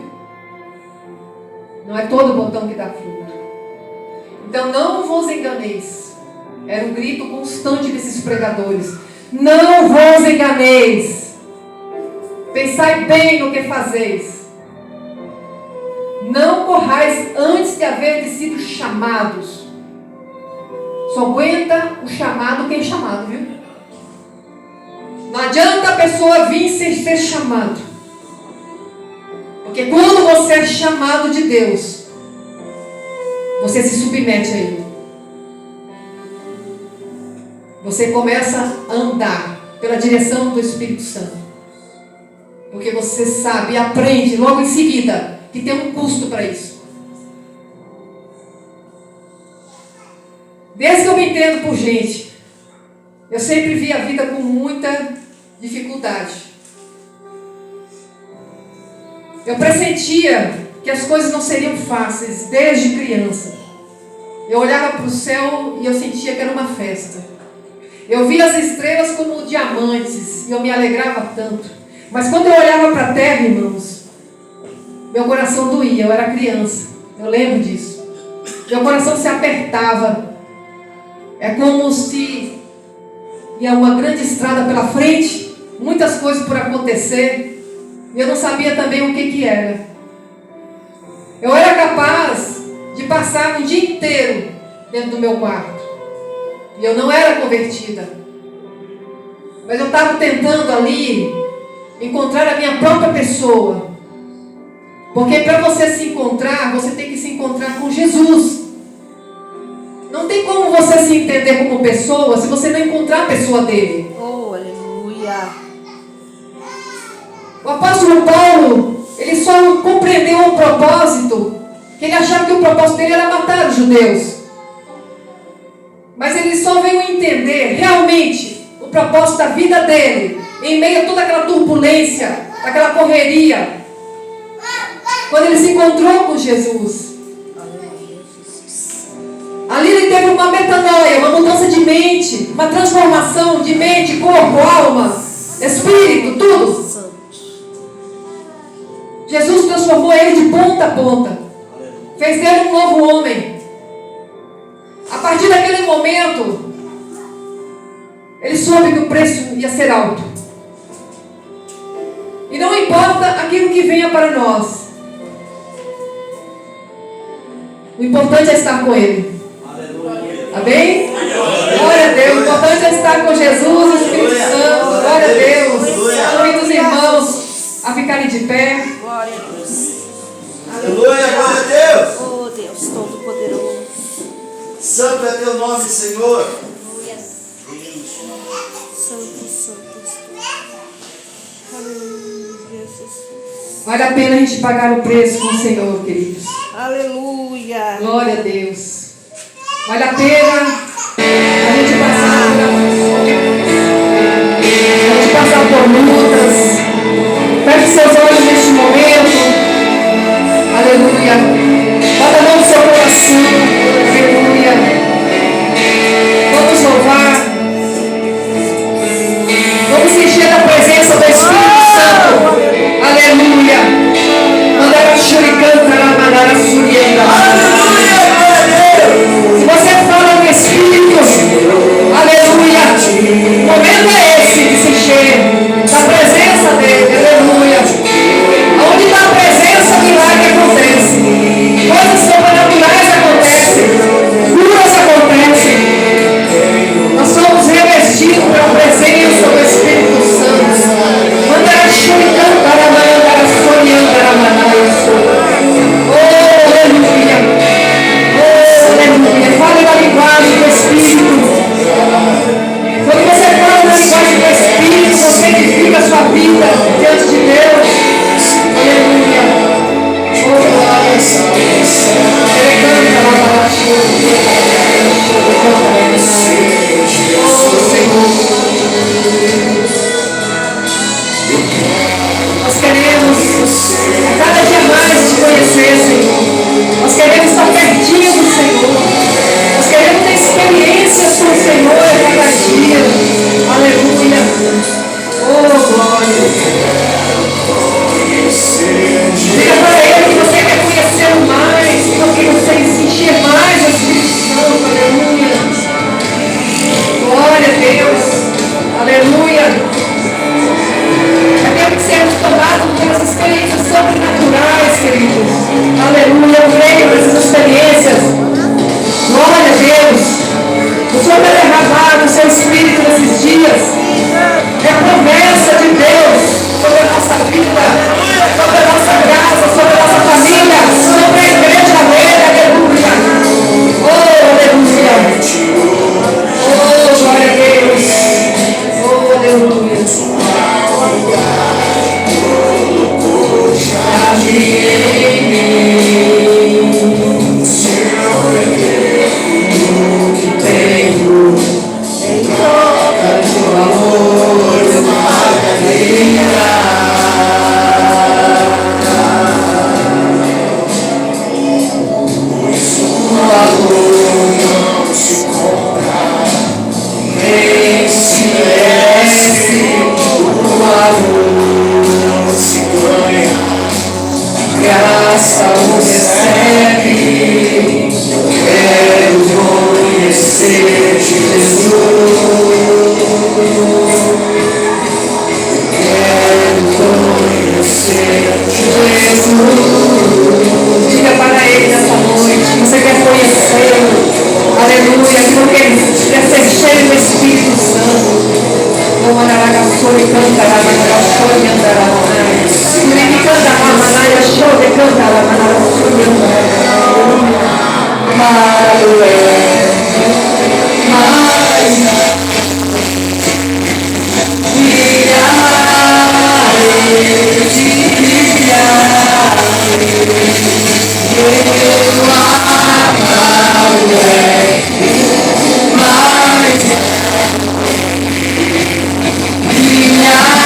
Não é todo botão que dá fruto. Então não vos enganeis. Era um grito constante desses pregadores. Não vos enganeis. Pensai bem no que fazeis. Não corrais antes de haver sido chamados. Só aguenta o chamado quem é chamado, viu? Não adianta a pessoa vir sem ser chamado. Porque quando você é chamado de Deus, você se submete a Ele. Você começa a andar pela direção do Espírito Santo. Porque você sabe e aprende logo em seguida que tem um custo para isso. Desde que eu me entendo por gente, eu sempre vi a vida com muita dificuldade. Eu pressentia que as coisas não seriam fáceis desde criança. Eu olhava para o céu e eu sentia que era uma festa. Eu via as estrelas como diamantes e eu me alegrava tanto. Mas quando eu olhava para a terra, irmãos, meu coração doía. Eu era criança, eu lembro disso. Meu coração se apertava. É como se ia uma grande estrada pela frente, muitas coisas por acontecer, e eu não sabia também o que era. Eu era capaz de passar um dia inteiro dentro do meu quarto. E eu não era convertida. Mas eu estava tentando ali encontrar a minha própria pessoa. Porque para você se encontrar, você tem que se encontrar com Jesus. Não tem como você se entender como pessoa se você não encontrar a pessoa dele. Oh, aleluia. O apóstolo Paulo, ele só compreendeu um propósito, que ele achava que o propósito dele era matar os judeus. Mas ele só veio entender realmente o propósito da vida dele em meio a toda aquela turbulência, aquela correria, quando ele se encontrou com Jesus, ali ele teve uma metanoia, uma mudança de mente, uma transformação de mente, corpo, alma, espírito, tudo. Jesus transformou ele de ponta a ponta, fez dele um novo homem. A partir daquele momento, ele soube que o preço ia ser alto. E não importa aquilo que venha para nós, o importante é estar com Ele. Amém? Glória a Deus. O importante é estar com Jesus, o Espírito Santo. Glória a Deus. Convido os irmãos a ficarem de pé. Glória a Deus. Aleluia, glória a Deus. Oh Deus Todo-Poderoso. Santo é teu nome, Senhor. Santo, santo. Aleluia, Jesus. Vale a pena a gente pagar o preço com o Senhor, queridos. Aleluia. Glória a Deus. Vale a pena a gente passar por lutas. Feche seus olhos neste momento. Aleluia. Bota a mão no seu coração. Aleluia. Vamos louvar. Vamos se encher da presença do Espírito Santo. Aleluia. Mandara shuricanta na mandara surianda. Se você fala no Espírito, aleluia, o momento é esse de se encher da presença dele, aleluia. Onde está a presença, milagre acontece, coisas sobrenaturais acontecem, curas acontecem. Nós somos revestidos pela presença do Espírito Santo. Mandara shuricanta na mandara surianda na mandara. Oh, aleluia. Fale na linguagem do Espírito. Quando você fala na linguagem do Espírito, você edifica a sua vida diante de Deus. Aleluia. Oh, glória. Ele canta lá na oh, Senhor. Nós queremos a cada dia mais te conhecer, Senhor. Nós queremos estar pertinho do Senhor. Nós queremos ter experiências com o Senhor a cada dia. Aleluia. Oh, glória. Diga para Ele que você quer conhecê-lo mais, que você se encher mais do Espírito Santo. Aleluia. Glória a Deus. Aleluia. Queremos ser tomados pelas experiências sobrenaturais, queridos. Aleluia. Eu creio nessas experiências. Glória a Deus. O Senhor vai derramar o seu Espírito nesses dias. É a promessa de Deus sobre a nossa vida, sobre a nossa casa, sobre a nossa família, sobre a igreja dele. Aleluia. Oh, aleluia. Oh, glória a Deus. Oh, aleluia. Graça o recebe, quero conhecer Jesus, quero conhecer Jesus. Diga para Ele nessa noite que você quer conhecê-lo, aleluia, que não quer ser cheio do Espírito Santo. Como Anaragaçou e cantará, Anaragaçou e andará. Ele canta a Manaya Show, ele canta a Manaraçou e andará. Aleluia. Minha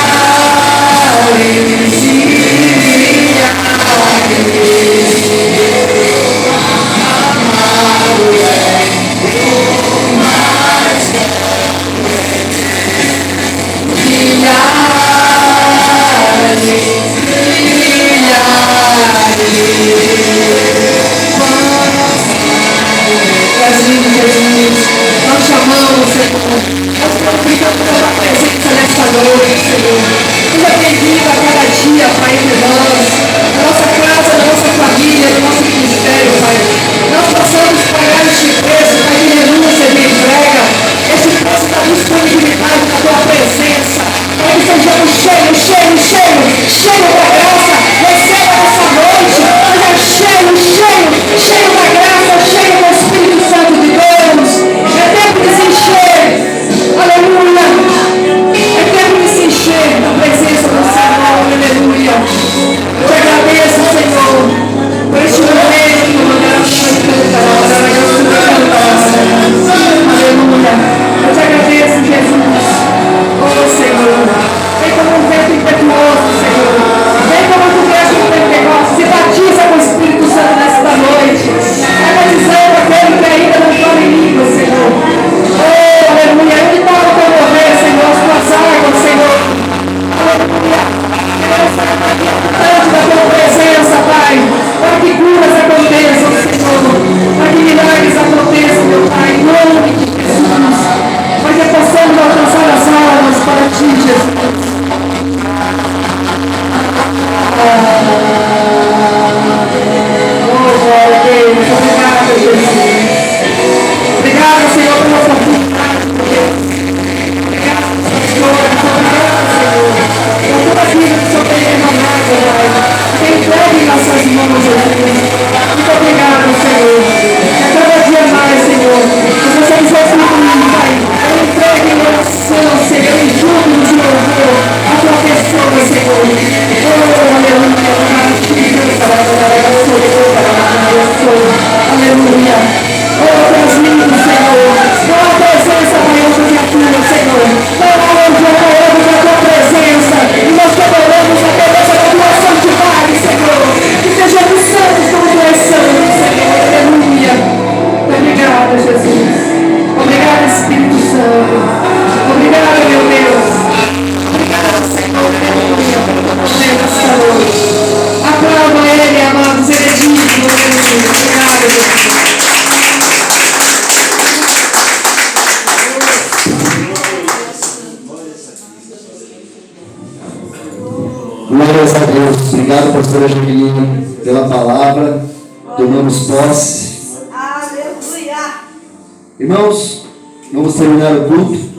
aleluia. Oh, Deus lindo, Senhor. Oh, a presença maior do que a tua, Senhor. Oh, honra da tua presença. E nós te adoramos a beleza da tua santidade, Senhor. Que sejamos santos como tu és santo, Senhor. Aleluia. Obrigada, Jesus. Obrigada, Espírito Santo. Obrigada, meu Deus. Obrigada, Senhor. Aleluia. Deus, Senhor. Aplauda Ele, amados, Ele é digno. Obrigada, Jesus. Glórias a Deus. Obrigado, pastora Jaqueline, pela palavra. Tomamos posse. Aleluia. Irmãos, vamos terminar o culto.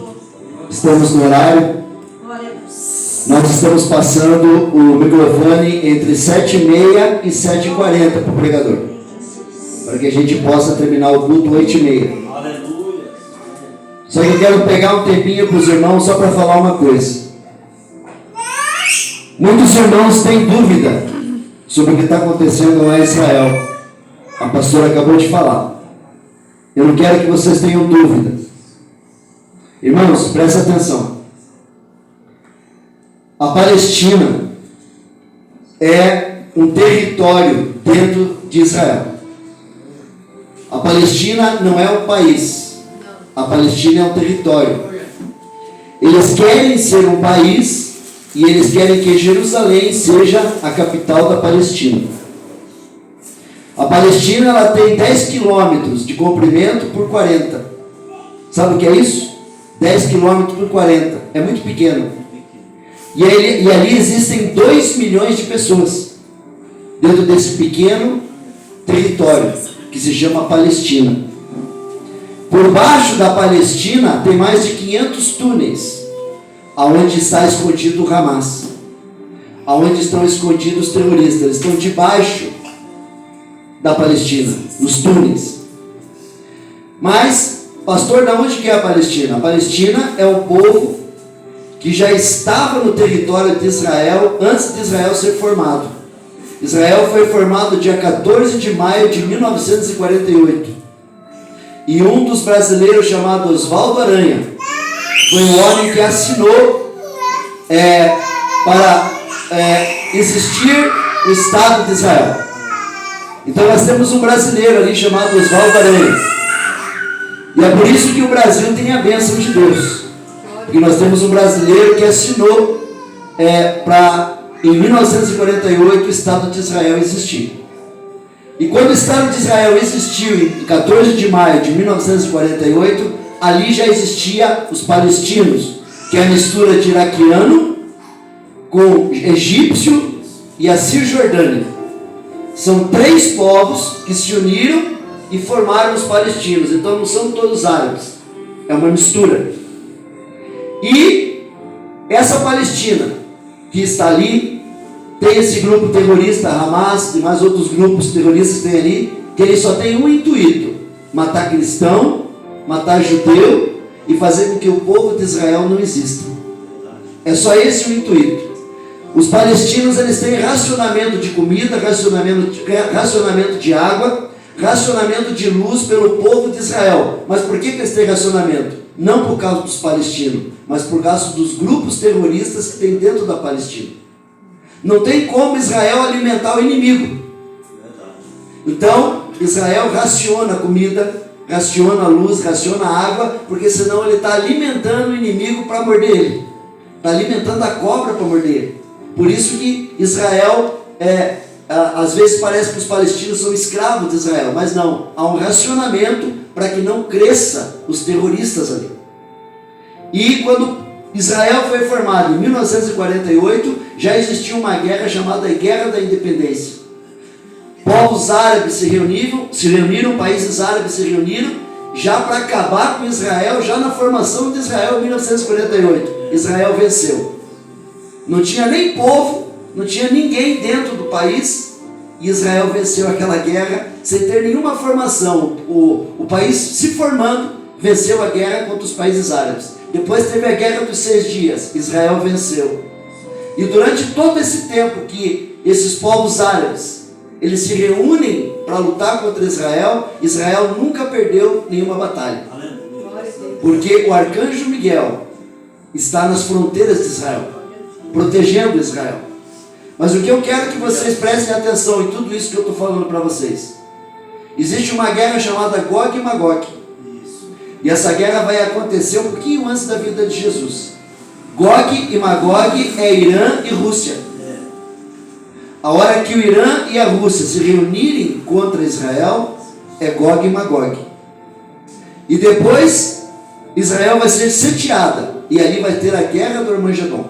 Estamos no horário. Glória a Deus. Nós estamos passando o microfone entre 7h30 e 7h40 para o pregador, para que a gente possa terminar o culto 8h30. Aleluia. Só que eu quero pegar um tempinho para os irmãos só para falar uma coisa. Muitos irmãos têm dúvida sobre o que está acontecendo lá em Israel. A pastora acabou de falar. Eu não quero que vocês tenham dúvida. Irmãos, prestem atenção. A Palestina é um território dentro de Israel. A Palestina não é um país. A Palestina é um território. Eles querem ser um país e eles querem que Jerusalém seja a capital da Palestina. A Palestina ela tem 10 quilômetros de comprimento por 40. Sabe o que é isso? 10 quilômetros por 40. É muito pequeno. E ali existem 2 milhões de pessoas dentro desse pequeno território que se chama Palestina. Por baixo da Palestina tem mais de 500 túneis, aonde está escondido o Hamas, aonde estão escondidos os terroristas. Eles estão debaixo da Palestina, nos túneis. Mas, pastor, de onde que é a Palestina? A Palestina é um povo que já estava no território de Israel antes de Israel ser formado. Israel foi formado dia 14 de maio de 1948. E um dos brasileiros, chamado Oswaldo Aranha, foi um homem que assinou para existir o Estado de Israel. Então nós temos um brasileiro ali chamado Oswaldo Aranha. E é por isso que o Brasil tem a bênção de Deus. E nós temos um brasileiro que assinou para, em 1948, o Estado de Israel existir. E quando o Estado de Israel existiu em 14 de maio de 1948, ali já existia os palestinos, que é a mistura de iraquiano com egípcio e a Cisjordânia. São 3 povos que se uniram e formaram os palestinos. Então não são todos árabes, é uma mistura. E essa Palestina que está ali, tem esse grupo terrorista, Hamas, e mais outros grupos terroristas que tem ali, que eles só têm um intuito: matar cristão, matar judeu e fazer com que o povo de Israel não exista. É só esse o intuito. Os palestinos, eles têm racionamento de comida, racionamento de água, racionamento de luz pelo povo de Israel. Mas por que eles têm racionamento? Não por causa dos palestinos, mas por causa dos grupos terroristas que tem dentro da Palestina. Não tem como Israel alimentar o inimigo. Então, Israel raciona a comida, raciona a luz, raciona a água, porque senão ele está alimentando o inimigo para morder ele. Está alimentando a cobra para morder ele. Por isso que Israel, às vezes parece que os palestinos são escravos de Israel, mas não. Há um racionamento para que não cresça os terroristas ali. E quando Israel foi formado em 1948, já existia uma guerra chamada Guerra da Independência. Povos árabes se reuniram, países árabes se reuniram, já para acabar com Israel, já na formação de Israel em 1948. Israel venceu. Não tinha nem povo, não tinha ninguém dentro do país, e Israel venceu aquela guerra sem ter nenhuma formação. O país se formando, venceu a guerra contra os países árabes. Depois teve a Guerra dos 6 Dias, Israel venceu. E durante todo esse tempo que esses povos árabes, eles se reúnem para lutar contra Israel. Israel nunca perdeu nenhuma batalha. Porque o arcanjo Miguel está nas fronteiras de Israel, protegendo Israel. Mas o que eu quero que vocês prestem atenção em tudo isso que eu estou falando para vocês. Existe uma guerra chamada Gog e Magog. E essa guerra vai acontecer um pouquinho antes da vinda de Jesus. Gog e Magog é Irã e Rússia. A hora que o Irã e a Rússia se reunirem contra Israel, é Gog e Magog. E depois, Israel vai ser sitiada. E ali vai ter a guerra do Armagedon.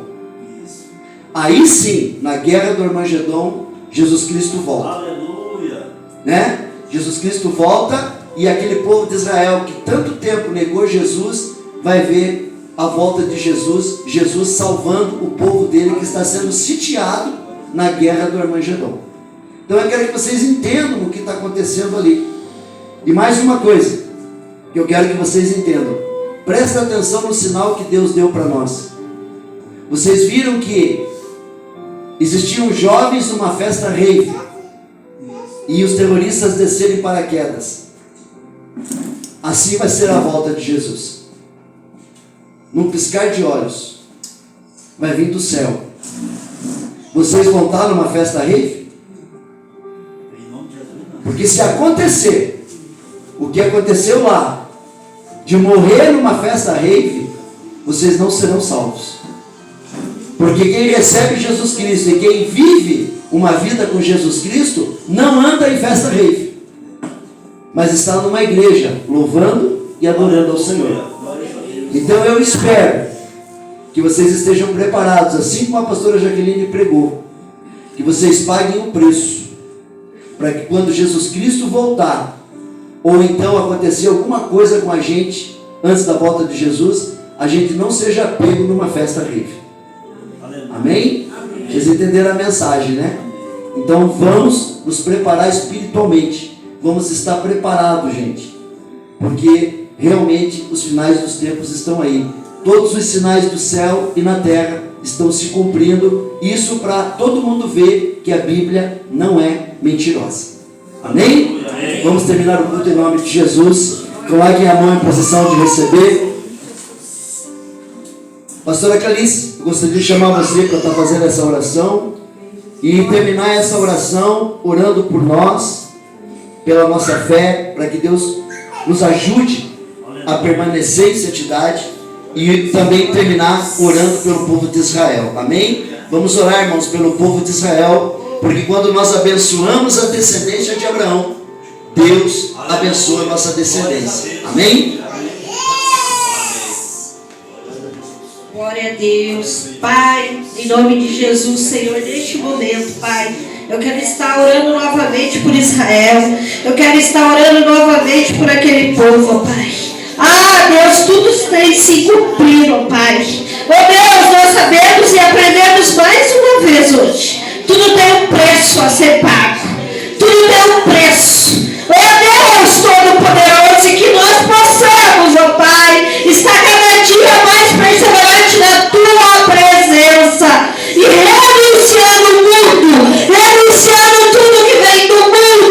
Aí sim, na guerra do Armagedon, Jesus Cristo volta. Aleluia. Né? Jesus Cristo volta e aquele povo de Israel que tanto tempo negou Jesus, vai ver a volta de Jesus, Jesus salvando o povo dele que está sendo sitiado na guerra do Armagedon. Então eu quero que vocês entendam o que está acontecendo ali. E mais uma coisa que eu quero que vocês entendam. Presta atenção no sinal que Deus deu para nós. Vocês viram que existiam jovens numa festa rave e os terroristas descerem paraquedas. Assim vai ser a volta de Jesus. Num piscar de olhos, vai vir do céu. Vocês vão estar numa festa rave? Porque se acontecer o que aconteceu lá, de morrer numa festa rave, vocês não serão salvos. Porque quem recebe Jesus Cristo e quem vive uma vida com Jesus Cristo, não anda em festa rave, mas está numa igreja, louvando e adorando ao Senhor. Então eu espero que vocês estejam preparados, assim como a pastora Jaqueline pregou, que vocês paguem o preço, para que quando Jesus Cristo voltar, ou então acontecer alguma coisa com a gente, antes da volta de Jesus, a gente não seja pego numa festa rave. Amém? Vocês entenderam a mensagem, né? Então vamos nos preparar espiritualmente. Vamos estar preparados, gente. Porque realmente os finais dos tempos estão aí. Todos os sinais do céu e na terra estão se cumprindo. Isso para todo mundo ver que a Bíblia não é mentirosa. Amém? Amém. Vamos terminar o culto em nome de Jesus. Coloquem a mão em posição de receber. Pastora Calice, eu gostaria de chamar você para estar fazendo essa oração e terminar essa oração orando por nós, pela nossa fé, para que Deus nos ajude a permanecer em santidade e também terminar orando pelo povo de Israel. Amém? Vamos orar, irmãos, pelo povo de Israel, porque quando nós abençoamos a descendência de Abraão, Deus abençoa a nossa descendência. Amém? Glória a Deus, Pai, em nome de Jesus, Senhor, neste momento, Pai, eu quero estar orando novamente por Israel, eu quero estar orando novamente por aquele povo, Pai. Ah, Deus, tudo tem se cumprido, Pai. Oh Deus, nós sabemos e aprendemos mais uma vez hoje, tudo tem um preço a ser pago, tudo tem um preço. Oh Deus Todo-Poderoso, e que nós possamos, oh Pai, estar cada dia mais perseverante na Tua presença e renunciando o mundo, renunciando tudo que vem do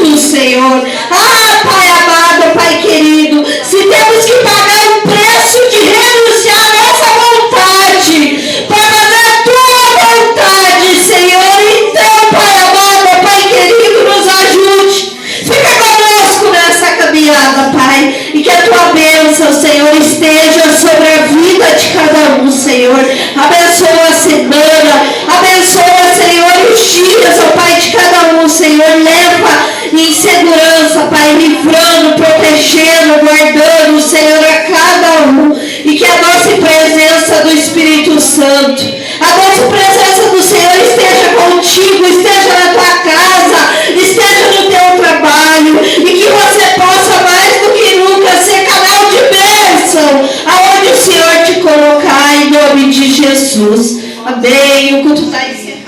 mundo, Senhor. Ah, Pai amado, Pai querido, se temos que pagar o preço de renunciar a nossa vontade para fazer a Tua vontade, Senhor, então, Pai amado, Pai querido, nos ajude. Fica conosco nessa caminhada, Pai, e que a Tua bênção, Senhor, esteja sobre a vida de cada um, Senhor. Abençoa a semana, abençoa, Senhor, os dias, ó Pai, de cada um, Senhor. Leva em segurança, Pai, livrando, protegendo, guardando, Senhor, a cada um. E que a doce presença do Espírito Santo, a doce presença do Senhor esteja contigo, esteja na tua casa, esteja no teu trabalho, e que você possa mais do que nunca ser canal de bênção aonde o Senhor te colocar, em nome de Jesus. Amém. O culto está encerrado.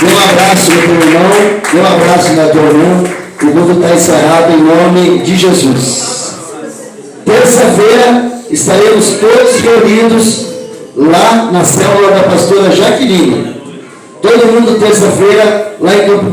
Um abraço, meu irmão, um abraço na tua irmã. O culto está encerrado em nome de Jesus. Terça-feira estaremos todos reunidos lá na célula da pastora Jaqueline. Todo mundo terça-feira lá em Campo